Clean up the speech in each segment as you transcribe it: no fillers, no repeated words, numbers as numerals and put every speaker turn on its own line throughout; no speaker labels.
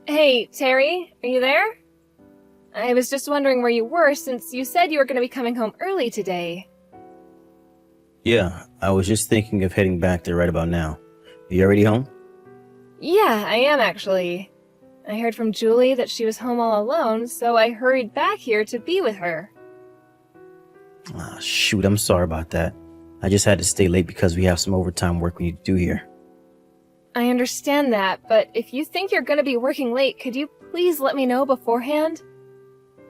Hey, Terry, are you there? I was just wondering where you were since you said you were going to be coming home early today.
Yeah, I was just thinking of heading back there right about now. You already home?
Yeah, I am actually. I heard from Julie that she was home all alone, so I hurried back here to be with her.
Ah, shoot, I'm sorry about that. I just had to stay late because we have some overtime work we need to do here.
I understand that, but if you think you're going to be working late, could you please let me know beforehand?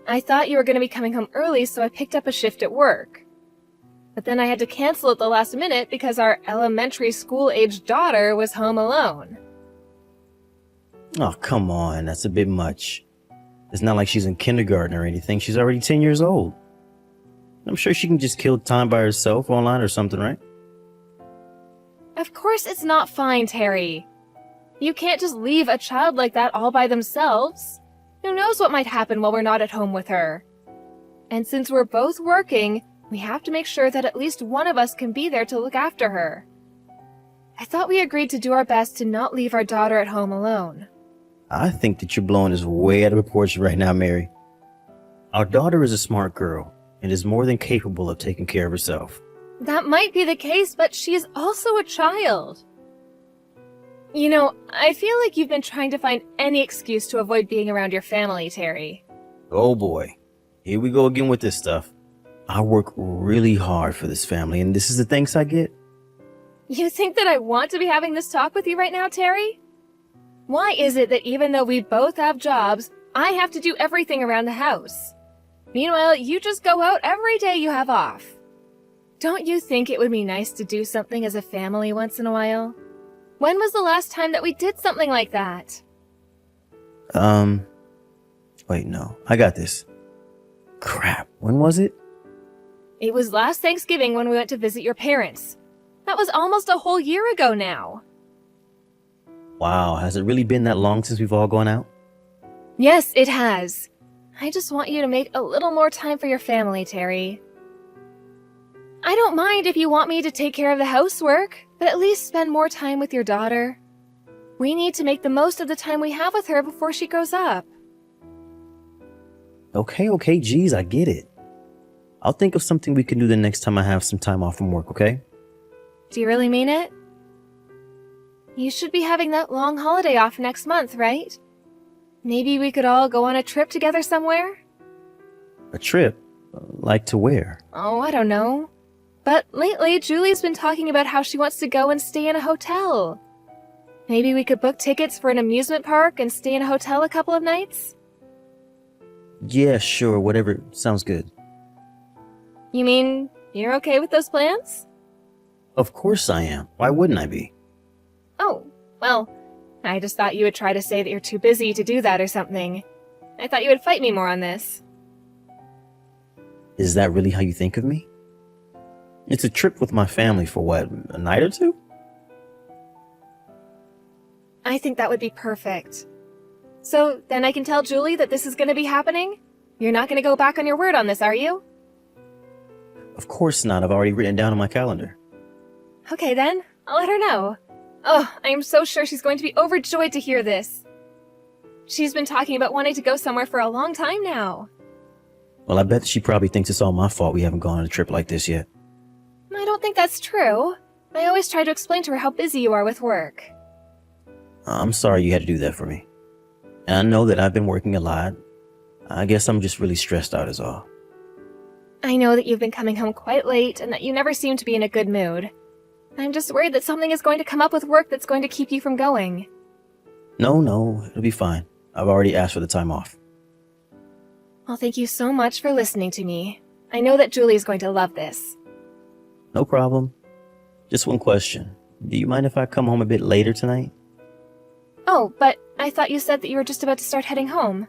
I thought you were going to be coming home early, so I picked up a shift at work. But then I had to cancel at the last minute because our elementary school-aged daughter was home alone.
Oh, come on, that's a bit much. It's not like she's in kindergarten or anything. She's already 10 years old. I'm sure she can just kill time by herself online or something, right?
Of course it's not fine, Terry. You can't just leave a child like that all by themselves. Who knows what might happen while we're not at home with her? And since we're both working, we have to make sure that at least one of us can be there to look after her. I thought we agreed to do our best to not leave our daughter at home alone.
I think that you're blowing this way out of proportion right now, Mary. Our daughter is a smart girl and is more than capable of taking care of herself.
That might be the case, but she is also a child. You know, I feel like you've been trying to find any excuse to avoid being around your family, Terry.
Oh boy, here we go again with this stuff. I work really hard for this family, and this is the thanks I get?
You think that I want to be having this talk with you right now, Terry? Why is it that even though we both have jobs, I have to do everything around the house? Meanwhile, you just go out every day you have off. Don't you think it would be nice to do something as a family once in a while? When was the last time that we did something like that?
Wait, no, I got this. Crap, when was it?
It was last Thanksgiving when we went to visit your parents. That was almost a whole year ago now.
Wow, has it really been that long since we've all gone out?
Yes, it has. I just want you to make a little more time for your family, Terry. I don't mind if you want me to take care of the housework, but at least spend more time with your daughter. We need to make the most of the time we have with her before she grows up.
Okay, geez, I get it. I'll think of something we can do the next time I have some time off from work, okay?
Do you really mean it? You should be having that long holiday off next month, right? Maybe we could all go on a trip together somewhere?
A trip? Like to where?
Oh, I don't know. But lately, Julie's been talking about how she wants to go and stay in a hotel. Maybe we could book tickets for an amusement park and stay in a hotel a couple of nights?
Yeah, sure, whatever. Sounds good.
You mean you're okay with those plans?
Of course I am. Why wouldn't I be?
Oh, well, I just thought you would try to say that you're too busy to do that or something. I thought you would fight me more on this.
Is that really how you think of me? It's a trip with my family for what, a night or two?
I think that would be perfect. So then I can tell Julie that this is going to be happening? You're not going to go back on your word on this, are you?
Of course not. I've already written down on my calendar.
Okay then, I'll let her know. Oh, I am so sure she's going to be overjoyed to hear this. She's been talking about wanting to go somewhere for a long time now.
Well, I bet she probably thinks it's all my fault we haven't gone on a trip like this yet.
I don't think that's true. I always try to explain to her how busy you are with work.
I'm sorry you had to do that for me. And I know that I've been working a lot. I guess I'm just really stressed out is all.
I know that you've been coming home quite late and that you never seem to be in a good mood. I'm just worried that something is going to come up with work that's going to keep you from going.
No, it'll be fine. I've already asked for the time off.
Well, thank you so much for listening to me. I know that Julie is going to love this.
No problem. Just one question. Do you mind if I come home a bit later tonight?
Oh, but I thought you said that you were just about to start heading home.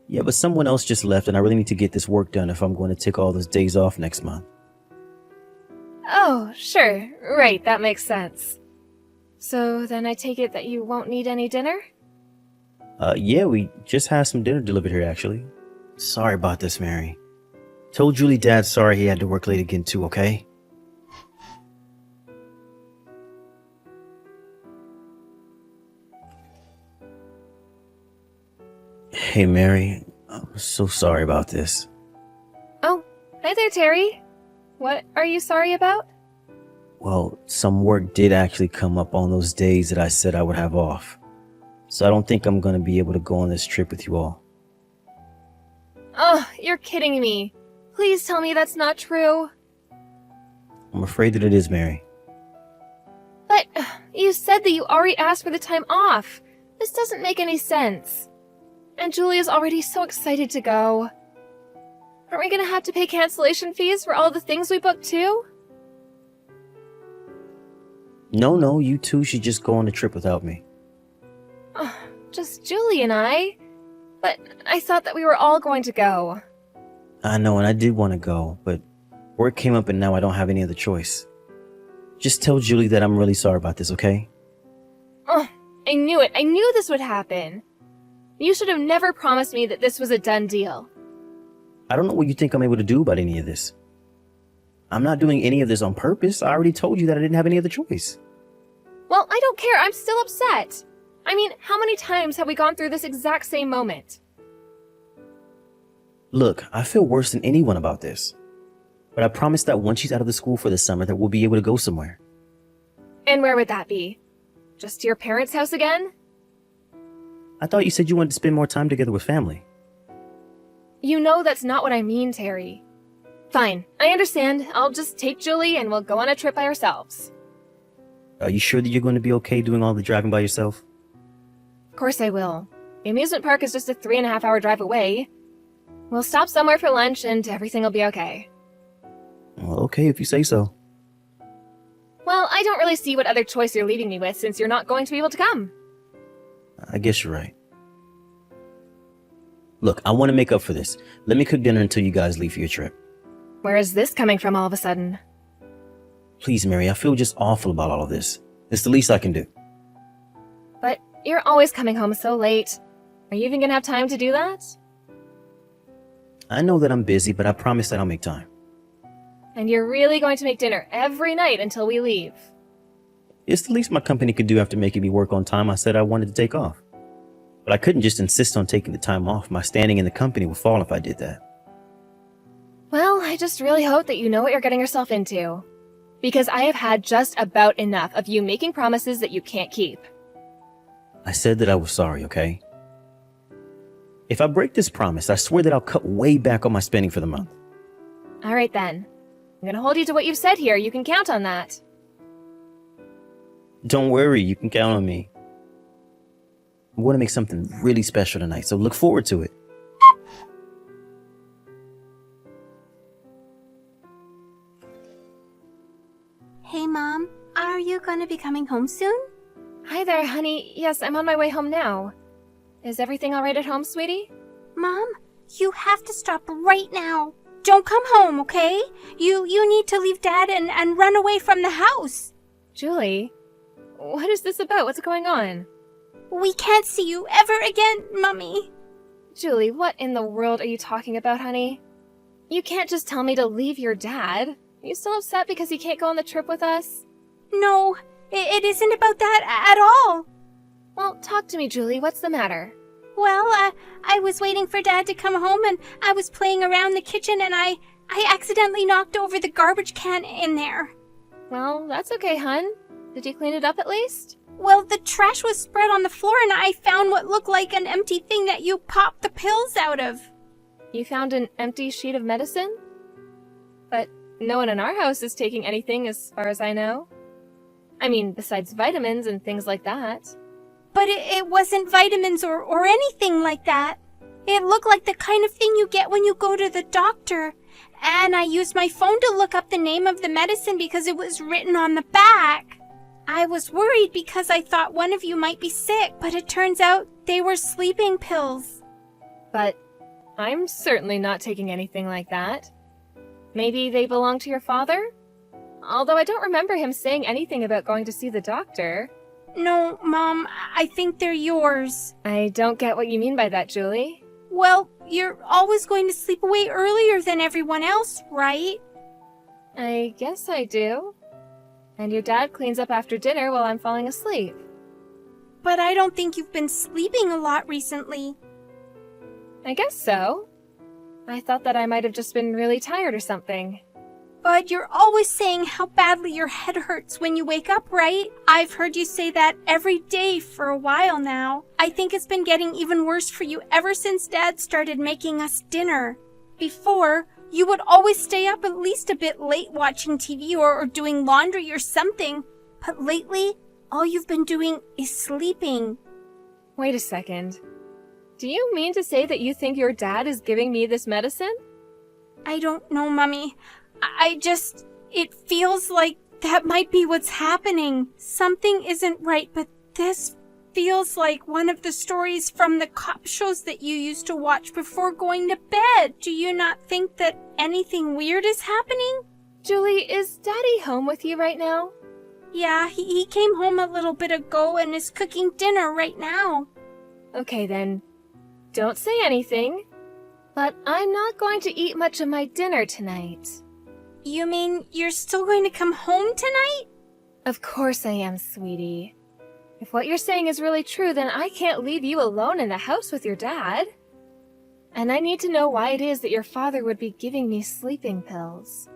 Yeah, but someone else just left and I really need to get this work done if I'm going to take all those days off next month.
Oh, sure. Right, that makes sense. So then I take it that you won't need any dinner?
Yeah, we just had some dinner delivered here, actually. Sorry about this, Mary. Told Julie Dad sorry he had to work late again too, okay? Hey, Mary. I'm so sorry about this.
Oh, hi there, Terry. What are you sorry about?
Well, some work did actually come up on those days that I said I would have off. So I don't think I'm going to be able to go on this trip with you all.
Oh, you're kidding me. Please tell me that's not true.
I'm afraid that it is, Mary.
But you said that you already asked for the time off. This doesn't make any sense. And Julia's already so excited to go. Aren't we gonna have to pay cancellation fees for all the things we booked too?
No, you two should just go on the trip without me.
Just Julie and I. But I thought that we were all going to go.
I know, and I did want to go, but work came up and now I don't have any other choice. Just tell Julie that I'm really sorry about this, okay?
Oh, I knew it. I knew this would happen. You should have never promised me that this was a done deal.
I don't know what you think I'm able to do about any of this. I'm not doing any of this on purpose. I already told you that I didn't have any other choice.
Well, I don't care. I'm still upset. I mean, how many times have we gone through this exact same moment?
Look, I feel worse than anyone about this. But I promise that once she's out of the school for the summer that we'll be able to go somewhere.
And where would that be? Just to your parents' house again?
I thought you said you wanted to spend more time together with family.
You know that's not what I mean, Terry. Fine, I understand. I'll just take Julie and we'll go on a trip by ourselves.
Are you sure that you're going to be okay doing all the driving by yourself?
Of course I will. The amusement park is just a 3.5-hour drive away. We'll stop somewhere for lunch and everything will be okay.
Well, okay, if you say so.
Well, I don't really see what other choice you're leaving me with since you're not going to be able to come.
I guess you're right. Look, I want to make up for this. Let me cook dinner until you guys leave for your trip.
Where is this coming from all of a sudden?
Please, Mary, I feel just awful about all of this. It's the least I can do.
But you're always coming home so late. Are you even gonna have time to do that?
I know that I'm busy, but I promise that I'll make time.
And you're really going to make dinner every night until we leave?
It's the least my company could do after making me work on time I said I wanted to take off. But I couldn't just insist on taking the time off. My standing in the company would fall if I did that.
Well, I just really hope that you know what you're getting yourself into. Because I have had just about enough of you making promises that you can't keep.
I said that I was sorry, okay? If I break this promise, I swear that I'll cut way back on my spending for the month.
Alright then. I'm gonna hold you to what you've said here. You can count on that.
Don't worry, you can count on me. I'm going to make something really special tonight, so look forward to it.
Hey, Mom. Are you going to be coming home soon?
Hi there, honey. Yes, I'm on my way home now. Is everything alright at home, sweetie?
Mom, you have to stop right now. Don't come home, okay? You need to leave Dad and run away from the house.
Julie, what is this about? What's going on?
We can't see you ever again, Mummy.
Julie, what in the world are you talking about, honey? You can't just tell me to leave your dad. Are you still upset because he can't go on the trip with us?
No, it isn't about that at all.
Well, talk to me, Julie. What's the matter?
Well, I was waiting for Dad to come home and I was playing around the kitchen and I accidentally knocked over the garbage can in there.
Well, that's okay, hun. Did you clean it up at least?
Well, the trash was spread on the floor and I found what looked like an empty thing that you popped the pills out of.
You found an empty sheet of medicine? But no one in our house is taking anything as far as I know. I mean, besides vitamins and things like that.
But it wasn't vitamins or anything like that. It looked like the kind of thing you get when you go to the doctor. And I used my phone to look up the name of the medicine because it was written on the back. I was worried because I thought one of you might be sick, but it turns out they were sleeping pills.
But I'm certainly not taking anything like that. Maybe they belong to your father? Although I don't remember him saying anything about going to see the doctor.
No, Mom, I think they're yours.
I don't get what you mean by that, Julie.
Well, you're always going to sleep away earlier than everyone else, right?
I guess I do. And your dad cleans up after dinner while I'm falling asleep.
But I don't think you've been sleeping a lot recently.
I guess so. I thought that I might have just been really tired or something.
But you're always saying how badly your head hurts when you wake up, right? I've heard you say that every day for a while now. I think it's been getting even worse for you ever since Dad started making us dinner. Before, you would always stay up at least a bit late watching TV or doing laundry or something. But lately, all you've been doing is sleeping.
Wait a second. Do you mean to say that you think your dad is giving me this medicine?
I don't know, Mummy. It feels like that might be what's happening. Something isn't right, but this feels like one of the stories from the cop shows that you used to watch before going to bed. Do you not think that anything weird is happening?
Julie, is Daddy home with you right now?
Yeah, he came home a little bit ago and is cooking dinner right now.
Okay then. Don't say anything. But I'm not going to eat much of my dinner tonight.
You mean you're still going to come home tonight?
Of course I am, sweetie. If what you're saying is really true, then I can't leave you alone in the house with your dad. And I need to know why it is that your father would be giving me sleeping pills.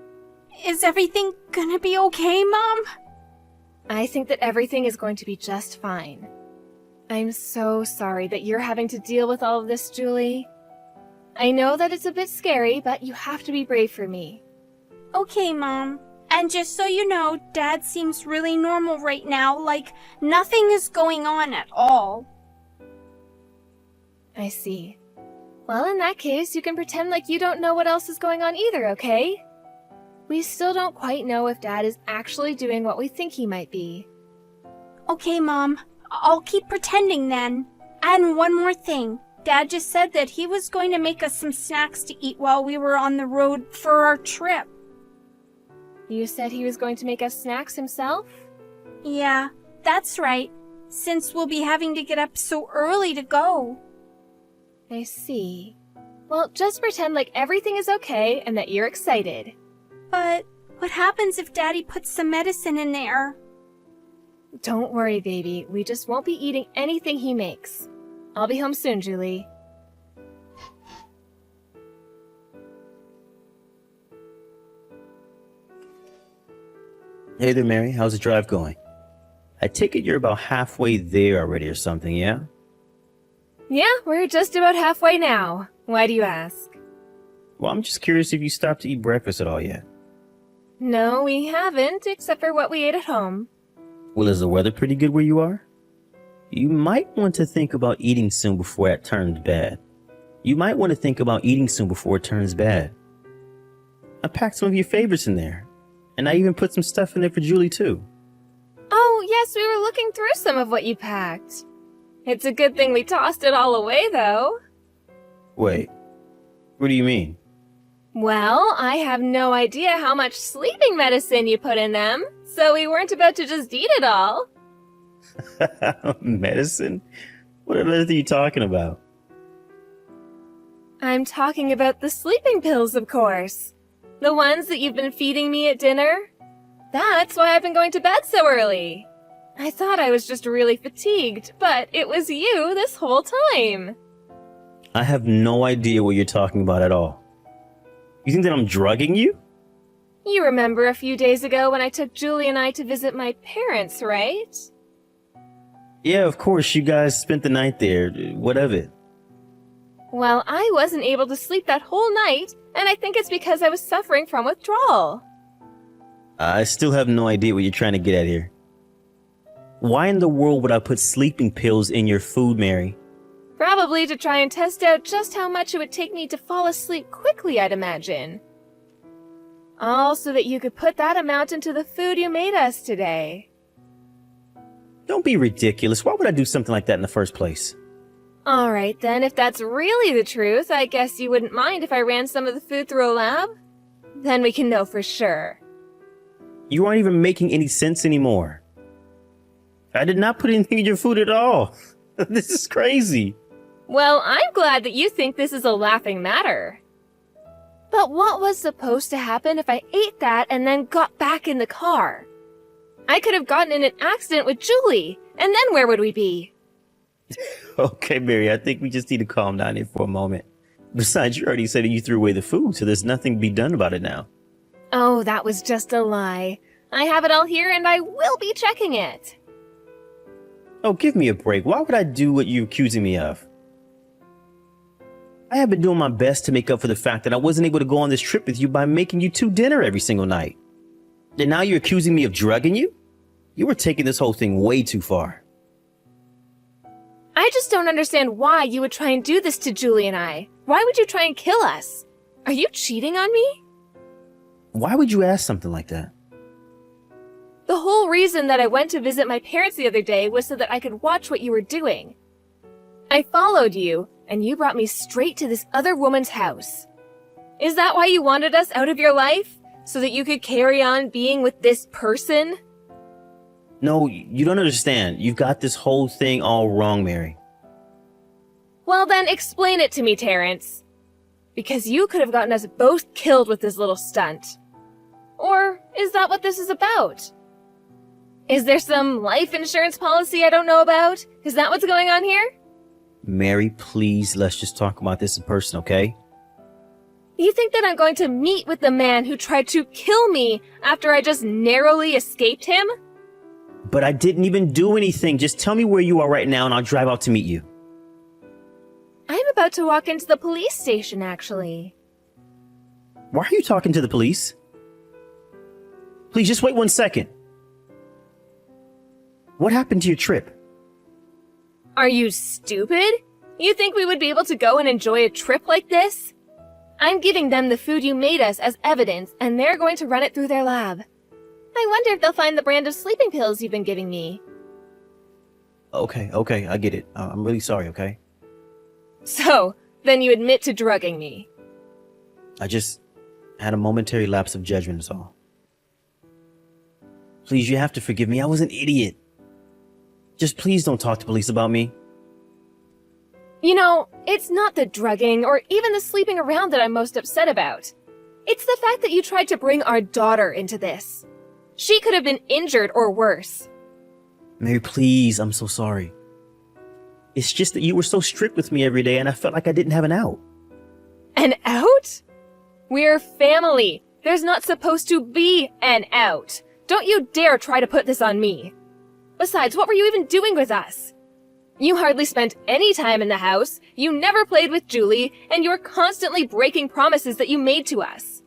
Is everything gonna be okay, Mom?
I think that everything is going to be just fine. I'm so sorry that you're having to deal with all of this, Julie. I know that it's a bit scary, but you have to be brave for me.
Okay, Mom. And just so you know, Dad seems really normal right now, like nothing is going on at all.
I see. Well, in that case, you can pretend like you don't know what else is going on either, okay? We still don't quite know if Dad is actually doing what we think he might be.
Okay, Mom. I'll keep pretending then. And one more thing. Dad just said that he was going to make us some snacks to eat while we were on the road for our trip.
You said he was going to make us snacks himself?
Yeah, that's right. Since we'll be having to get up so early to go.
I see. Well, just pretend like everything is okay and that you're excited.
But what happens if Daddy puts some medicine in there?
Don't worry, baby. We just won't be eating anything he makes. I'll be home soon, Julie.
Hey there, Mary. How's the drive going? I take it you're about halfway there already or something, yeah?
Yeah, we're just about halfway now. Why do you ask?
Well, I'm just curious if you stopped to eat breakfast at all yet.
No, we haven't, except for what we ate at home.
Well, is the weather pretty good where you are? You might want to think about eating soon before it turns bad. I packed some of your favorites in there. And I even put some stuff in there for Julie, too.
Oh, yes, we were looking through some of what you packed. It's a good thing we tossed it all away, though.
Wait, what do you mean?
Well, I have no idea how much sleeping medicine you put in them, so we weren't about to just eat it all.
Medicine? What on earth are you talking about?
I'm talking about the sleeping pills, of course. The ones that you've been feeding me at dinner. That's why I've been going to bed so early. I thought I was just really fatigued, but it was you this whole time.
I have no idea what you're talking about at all. You think that I'm drugging you?
You remember a few days ago when I took Julie and I to visit my parents, right?
Yeah, of course, you guys spent the night there. What of it?
Well, I wasn't able to sleep that whole night, and I think it's because I was suffering from withdrawal.
I still have no idea what you're trying to get at here. Why in the world would I put sleeping pills in your food, Mary?
Probably to try and test out just how much it would take me to fall asleep quickly, I'd imagine. All so that you could put that amount into the food you made us today.
Don't be ridiculous. Why would I do something like that in the first place?
Alright then, if that's really the truth, I guess you wouldn't mind if I ran some of the food through a lab? Then we can know for sure.
You aren't even making any sense anymore. I did not put anything in your food at all. This is crazy.
Well, I'm glad that you think this is a laughing matter. But what was supposed to happen if I ate that and then got back in the car? I could have gotten in an accident with Julie, and then where would we be?
Okay, Mary, I think we just need to calm down here for a moment. Besides, you already said that you threw away the food, so there's nothing to be done about it now.
Oh, that was just a lie. I have it all here and I will be checking it.
Oh, give me a break. Why would I do what you're accusing me of? I have been doing my best to make up for the fact that I wasn't able to go on this trip with you by making you two dinner every single night. And now you're accusing me of drugging you? You were taking this whole thing way too far.
I just don't understand why you would try and do this to Julie and I. Why would you try and kill us? Are you cheating on me?
Why would you ask something like that?
The whole reason that I went to visit my parents the other day was so that I could watch what you were doing. I followed you, and you brought me straight to this other woman's house. Is that why you wanted us out of your life? So that you could carry on being with this person?
No, you don't understand. You've got this whole thing all wrong, Mary.
Well then, explain it to me, Terrence. Because you could have gotten us both killed with this little stunt. Or is that what this is about? Is there some life insurance policy I don't know about? Is that what's going on here?
Mary, please, let's just talk about this in person, okay?
You think that I'm going to meet with the man who tried to kill me after I just narrowly escaped him?
But I didn't even do anything. Just tell me where you are right now and I'll drive out to meet you.
I'm about to walk into the police station, actually.
Why are you talking to the police? Please, just wait 1 second. What happened to your trip?
Are you stupid? You think we would be able to go and enjoy a trip like this? I'm giving them the food you made us as evidence, and they're going to run it through their lab. I wonder if they'll find the brand of sleeping pills you've been giving me.
Okay, I get it. I'm really sorry, okay?
So, then you admit to drugging me.
I just had a momentary lapse of judgment is all. Please, you have to forgive me. I was an idiot. Just please don't talk to police about me.
You know, it's not the drugging or even the sleeping around that I'm most upset about. It's the fact that you tried to bring our daughter into this. She could have been injured or worse.
Mary, please, I'm so sorry. It's just that you were so strict with me every day and I felt like I didn't have an out.
An out? We're family. There's not supposed to be an out. Don't you dare try to put this on me. Besides, what were you even doing with us? You hardly spent any time in the house, you never played with Julie, and you're constantly breaking promises that you made to us.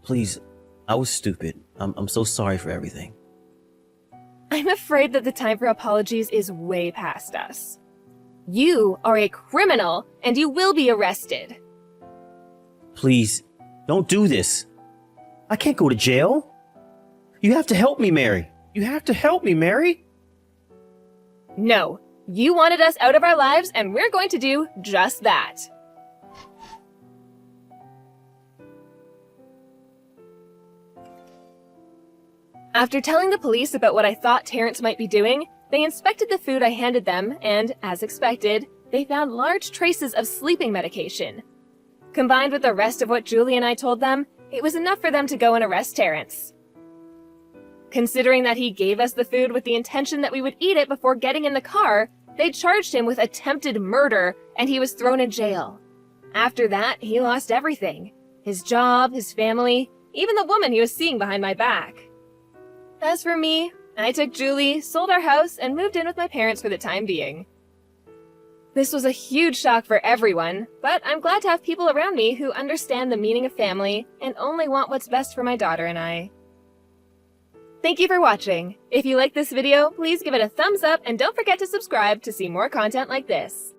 Please, I was stupid. I'm so sorry for everything.
I'm afraid that the time for apologies is way past us. You are a criminal, and you will be arrested.
Please, don't do this. I can't go to jail. You have to help me, Mary. You have to help me, Mary.
No, you wanted us out of our lives, and we're going to do just that. After telling the police about what I thought Terrence might be doing, they inspected the food I handed them, and, as expected, they found large traces of sleeping medication. Combined with the rest of what Julie and I told them, it was enough for them to go and arrest Terrence. Considering that he gave us the food with the intention that we would eat it before getting in the car, they charged him with attempted murder, and he was thrown in jail. After that, he lost everything. His job, his family, even the woman he was seeing behind my back. As for me, I took Julie, sold our house, and moved in with my parents for the time being. This was a huge shock for everyone, but I'm glad to have people around me who understand the meaning of family and only want what's best for my daughter and I. Thank you for watching. If you liked this video, please give it a thumbs up and don't forget to subscribe to see more content like this.